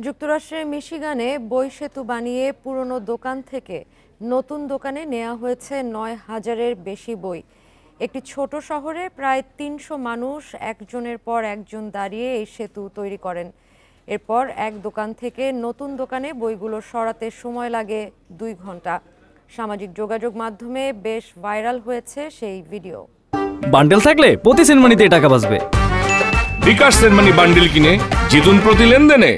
যুক্তরাষ্ট্রের মিশিগানে বই সেতু বানিয়ে পুরনো দোকান থেকে নতুন দোকানে নেওয়া হয়েছে ৯,০০০-এর বেশি বই। একটি ছোট শহরে প্রায় ৩০০ মানুষ একজনের পর একজন দাঁড়িয়ে এই সেতু তৈরি করেন। এরপর এক দোকান থেকে নতুন দোকানে বইগুলো সরাতে সময় লাগে ২ ঘন্টা। সামাজিক যোগাযোগ মাধ্যমে বেশ ভাইরাল হয়েছে সেই ভিডিও। বান্ডেল থাকলে প্রতি সেনমানিতে টাকা বাঁচবে। বিকাশ সেনমানি বান্ডেল কিনে জিতুন প্রতি লেনদেনে।